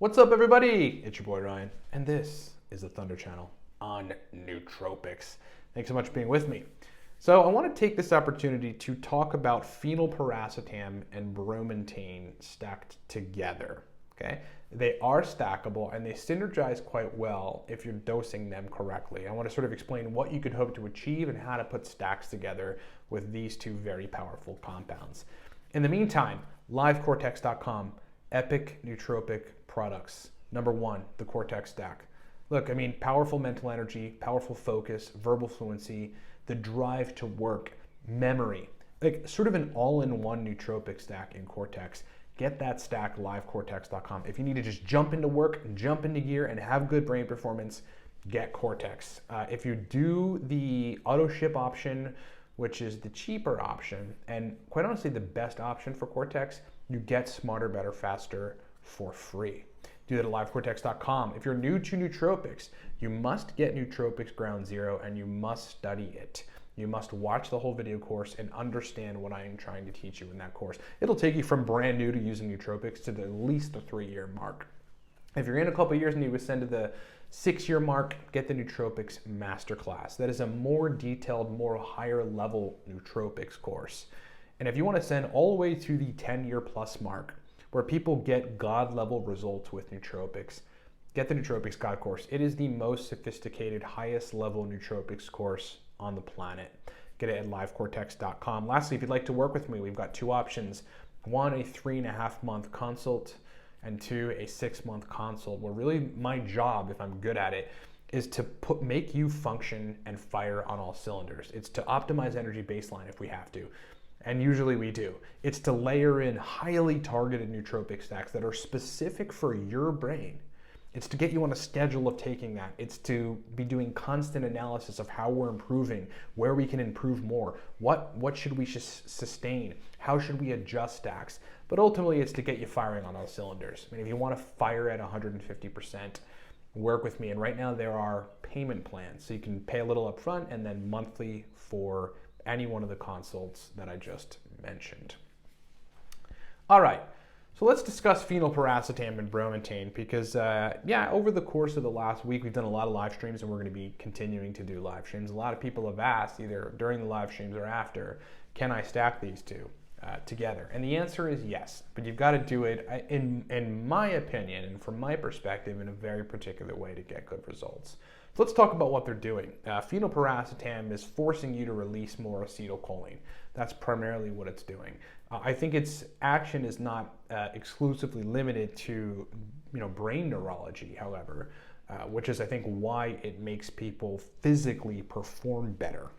What's up, everybody? It's your boy Ryan, and this is the Thunder Channel on Nootropics. Thanks so much for being with me. So I want to take this opportunity to talk about phenylpiracetam and bromantane stacked together. Okay, they are stackable and they synergize quite well if you're dosing them correctly. I want to sort of explain what you could hope to achieve and how to put stacks together with these two very powerful compounds. In the meantime, livecortex.com, epic nootropic products. Number one, the Cortex stack. Look, I mean, powerful mental energy, powerful focus, verbal fluency, the drive to work, memory, like sort of an all-in-one nootropic stack in Cortex. Get that stack, livecortex.com. If you need to just jump into work, jump into gear, and have good brain performance, get Cortex. If you do the auto ship option, which is the cheaper option, and quite honestly the best option for Cortex, you get Smarter, Better, Faster for free. Do that at livecortex.com. If you're new to nootropics, you must get Nootropics Ground Zero and you must study it. You must watch the whole video course and understand what I am trying to teach you in that course. It'll take you from brand new to using nootropics to at least the 3-year mark. If you're in a couple years and you ascend to the 6-year mark, get the Nootropics Masterclass. That is a more detailed, more higher level nootropics course. And if you want to ascend all the way to the 10-year plus mark, where people get God level results with nootropics, get the Nootropics God course. It is the most sophisticated, highest level nootropics course on the planet. Get it at livecortex.com. Lastly, if you'd like to work with me, we've got two options. One, a 3.5-month consult, and two, a 6-month consult, where really my job, if I'm good at it, is to make you function and fire on all cylinders. It's to optimize energy baseline if we have to. And usually we do. It's to layer in highly targeted nootropic stacks that are specific for your brain. It's to get you on a schedule of taking that. It's to be doing constant analysis of how we're improving, where we can improve more, what should we sustain, how should we adjust stacks. But ultimately it's to get you firing on all cylinders. I mean, if you want to fire at 150%, work with me. And right now there are payment plans. So you can pay a little up front and then monthly for any one of the consults that I just mentioned. All right, so let's discuss phenylpiracetam and bromantane because, over the course of the last week, we've done a lot of live streams and we're going to be continuing to do live streams. A lot of people have asked, either during the live streams or after, can I stack these two together? And the answer is yes, but you've got to do it, in my opinion and from my perspective, in a very particular way to get good results. So let's talk about what they're doing. Phenylpiracetam is forcing you to release more acetylcholine. That's primarily what it's doing. I think its action is not exclusively limited to brain neurology, however, which is I think why it makes people physically perform better.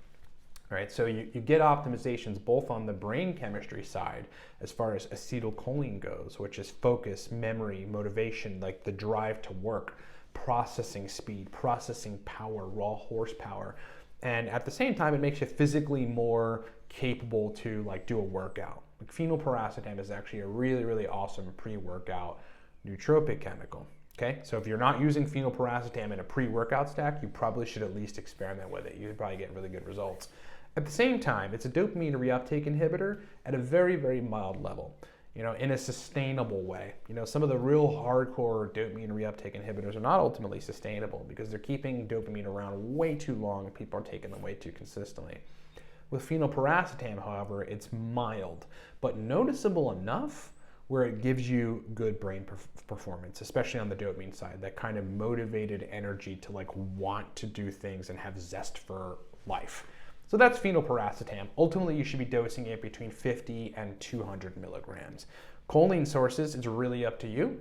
All right, so you get optimizations both on the brain chemistry side as far as acetylcholine goes, which is focus, memory, motivation, like the drive to work, processing speed, processing power, raw horsepower. And at the same time, it makes you physically more capable to do a workout. Like phenylpiracetam is actually a really, really awesome pre-workout nootropic chemical. Okay, so if you're not using phenylpiracetam in a pre-workout stack, you probably should at least experiment with it. You'd probably get really good results. At the same time, it's a dopamine reuptake inhibitor at a very, very mild level, in a sustainable way. Some of the real hardcore dopamine reuptake inhibitors are not ultimately sustainable because they're keeping dopamine around way too long and people are taking them way too consistently. With phenylpiracetam, however, it's mild, but noticeable enough where it gives you good brain performance, especially on the dopamine side, that kind of motivated energy to want to do things and have zest for life. So that's phenylpiracetam. Ultimately, you should be dosing it between 50 and 200 milligrams. Choline sources is really up to you.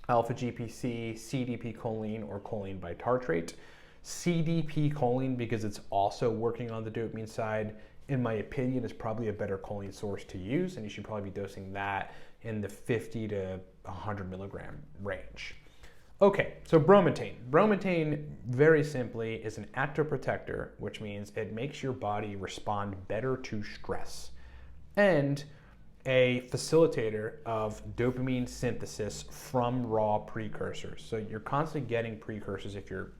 Alpha GPC, CDP choline, or choline bitartrate. CDP choline, because it's also working on the dopamine side, in my opinion, is probably a better choline source to use, and you should probably be dosing that in the 50 to 100 milligram range. Okay, so bromantane. Bromantane, very simply, is an actoprotector, which means it makes your body respond better to stress, and a facilitator of dopamine synthesis from raw precursors. So you're constantly getting precursors if you're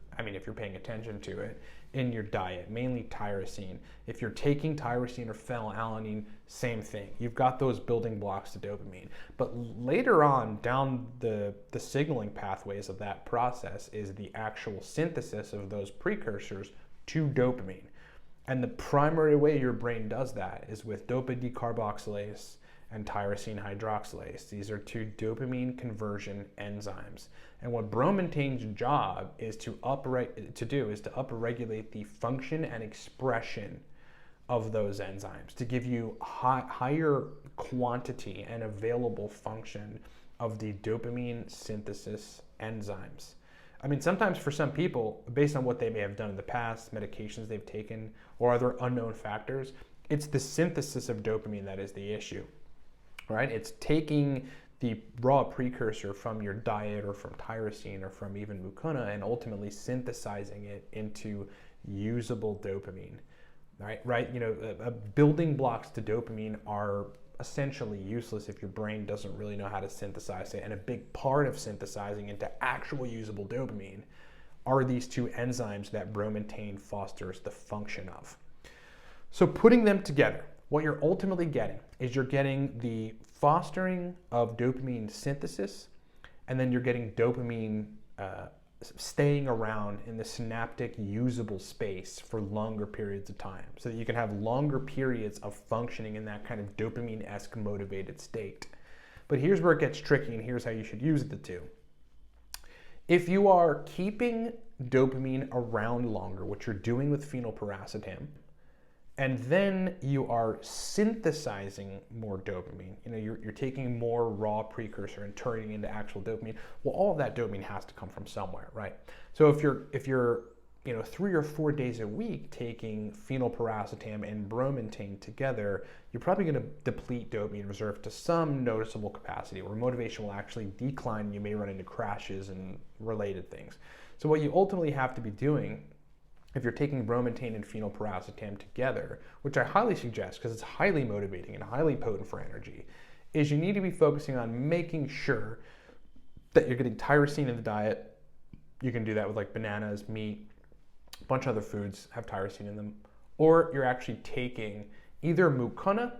paying attention to it in your diet, mainly tyrosine. If you're taking tyrosine or phenylalanine, same thing. You've got those building blocks to dopamine. But later on down the signaling pathways of that process is the actual synthesis of those precursors to dopamine. And the primary way your brain does that is with dopa decarboxylase and tyrosine hydroxylase. These are two dopamine conversion enzymes. And what bromantane's job is to upregulate the function and expression of those enzymes, to give you higher quantity and available function of the dopamine synthesis enzymes. I mean, sometimes for some people, based on what they may have done in the past, medications they've taken, or other unknown factors, it's the synthesis of dopamine that is the issue, right? It's taking the raw precursor from your diet or from tyrosine or from even mucuna and ultimately synthesizing it into usable dopamine, right? You know, building blocks to dopamine are essentially useless if your brain doesn't really know how to synthesize it. And a big part of synthesizing into actual usable dopamine are these two enzymes that bromantane fosters the function of. So putting them together, what you're ultimately getting is you're getting the fostering of dopamine synthesis, and then you're getting dopamine staying around in the synaptic usable space for longer periods of time, so that you can have longer periods of functioning in that kind of dopamine-esque motivated state. But here's where it gets tricky, and here's how you should use the two. If you are keeping dopamine around longer, which you're doing with phenylpiracetam, and then you are synthesizing more dopamine, you know, you're taking more raw precursor and turning it into actual dopamine. Well, all of that dopamine has to come from somewhere, right? So if you're 3 or 4 days a week taking phenylpiracetam and bromantane together, you're probably going to deplete dopamine reserve to some noticeable capacity, where motivation will actually decline. You may run into crashes and related things. So what you ultimately have to be doing, if you're taking bromantane and phenylpiracetam together, which I highly suggest because it's highly motivating and highly potent for energy, is you need to be focusing on making sure that you're getting tyrosine in the diet. You can do that with like bananas, meat, a bunch of other foods have tyrosine in them, or you're actually taking either mucuna,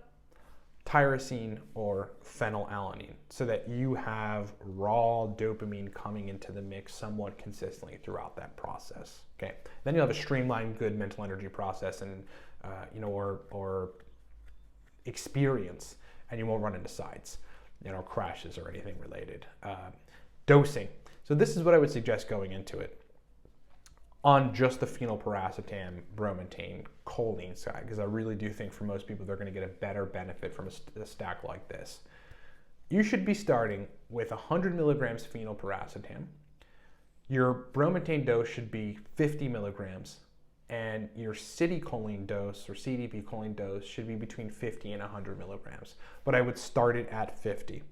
tyrosine, or phenylalanine, so that you have raw dopamine coming into the mix somewhat consistently throughout that process. Okay, then you'll have a streamlined, good mental energy process, and or experience, and you won't run into sides, crashes or anything related. Dosing. So this is what I would suggest going into it on just the phenylpiracetam bromantane choline side, because I really do think for most people they're going to get a better benefit from a stack like this. You should be starting with 100 milligrams phenylpiracetam. Your bromantane dose should be 50 milligrams, and your citicholine dose or CDP choline dose should be between 50 and 100 milligrams. But I would start it at 50.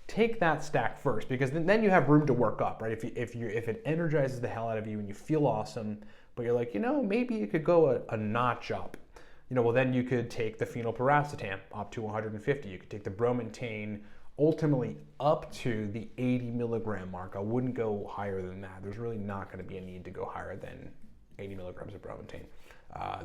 Take that stack first, because then you have room to work up, right? If it energizes the hell out of you and you feel awesome, but you're like, maybe you could go a notch up, well, then you could take the phenylpiracetam up to 150. You could take the bromantane ultimately up to the 80 milligram mark. I wouldn't go higher than that. There's really not going to be a need to go higher than 80 milligrams of bromantane.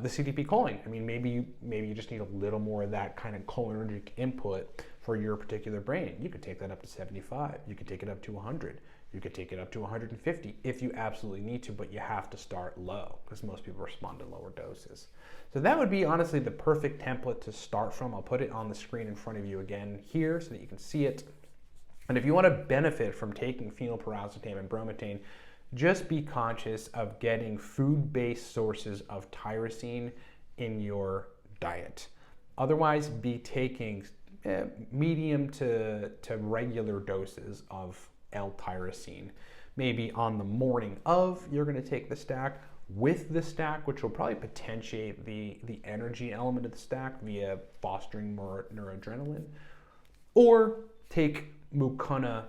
The CDP choline, I mean, maybe you just need a little more of that kind of cholinergic input for your particular brain. You could take that up to 75. You could take it up to 100. You could take it up to 150 if you absolutely need to, but you have to start low because most people respond to lower doses. So that would be honestly the perfect template to start from. I'll put it on the screen in front of you again here so that you can see it. And if you want to benefit from taking phenylpiracetam and bromantane, just be conscious of getting food-based sources of tyrosine in your diet. Otherwise, be taking medium to regular doses of L-tyrosine. Maybe on the morning of, you're going to take the stack with the stack, which will probably potentiate the energy element of the stack via fostering more noradrenaline. Or take mucuna,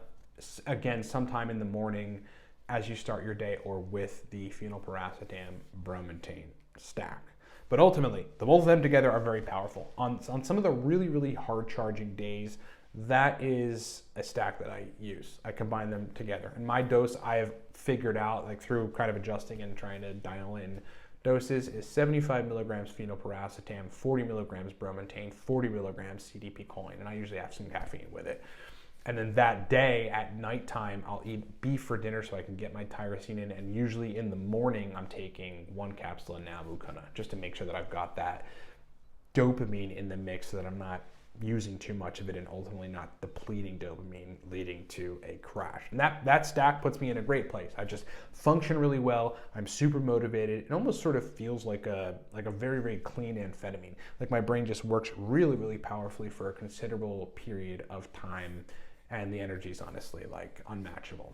again, sometime in the morning as you start your day, or with the phenylpiracetam bromantane stack. But ultimately, the both of them together are very powerful. On some of the really, really hard charging days, that is a stack that I use. I combine them together. And my dose I have figured out, like through kind of adjusting and trying to dial in doses is 75 milligrams phenylpiracetam, 40 milligrams bromantane, 40 milligrams CDP choline, and I usually have some caffeine with it. And then that day at nighttime, I'll eat beef for dinner so I can get my tyrosine in. And usually in the morning, I'm taking 1 capsule of Namucuna just to make sure that I've got that dopamine in the mix so that I'm not using too much of it and ultimately not depleting dopamine, leading to a crash. And that stack puts me in a great place. I just function really well. I'm super motivated. It almost sort of feels like a very, very clean amphetamine. Like my brain just works really, really powerfully for a considerable period of time. And the energy is honestly like unmatchable.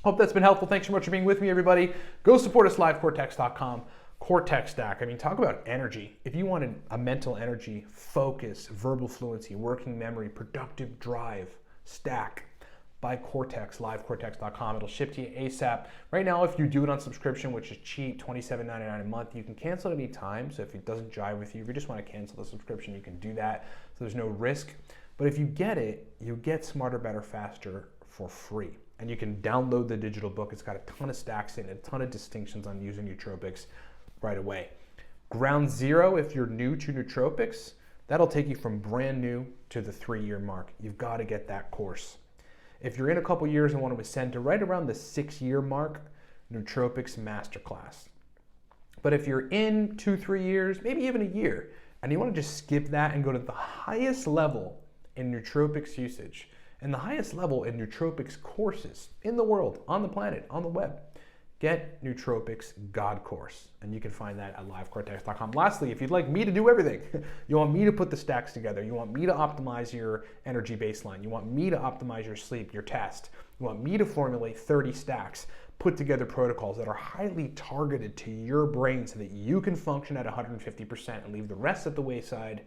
Hope that's been helpful. Thanks so much for being with me, everybody. Go support us, livecortex.com. Cortex stack. I mean, talk about energy. If you wanted a mental energy, focus, verbal fluency, working memory, productive drive stack, buy Cortex, livecortex.com. It'll ship to you ASAP. Right now, if you do it on subscription, which is cheap, $27.99 a month, you can cancel at any time. So if it doesn't jive with you, if you just want to cancel the subscription, you can do that. So there's no risk. But if you get it, you'll get Smarter, Better, Faster for free. And you can download the digital book. It's got a ton of stacks in it, a ton of distinctions on using nootropics right away. Ground Zero, if you're new to nootropics, that'll take you from brand new to the 3-year mark. You've got to get that course. If you're in a couple years and want to ascend to right around the 6-year mark, Nootropics Masterclass. But if you're in 2-3 years, maybe even a year, and you want to just skip that and go to the highest level in nootropics usage, and the highest level in nootropics courses in the world, on the planet, on the web, get Nootropics God Course, and you can find that at livecortex.com. Lastly, if you'd like me to do everything, you want me to put the stacks together, you want me to optimize your energy baseline, you want me to optimize your sleep, your test, you want me to formulate 30 stacks, put together protocols that are highly targeted to your brain so that you can function at 150% and leave the rest at the wayside,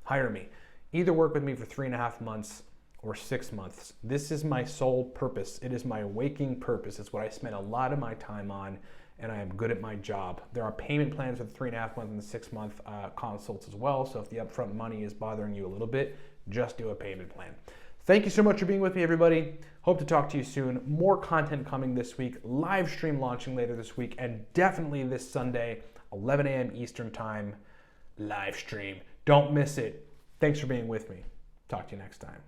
hire me. Either work with me for 3.5 months or 6 months. This is my sole purpose. It is my waking purpose. It's what I spend a lot of my time on, and I am good at my job. There are payment plans for the 3.5 month and the 6 month consults as well. So if the upfront money is bothering you a little bit, just do a payment plan. Thank you so much for being with me, everybody. Hope to talk to you soon. More content coming this week, live stream launching later this week, and definitely this Sunday, 11 a.m. Eastern time, live stream. Don't miss it. Thanks for being with me. Talk to you next time.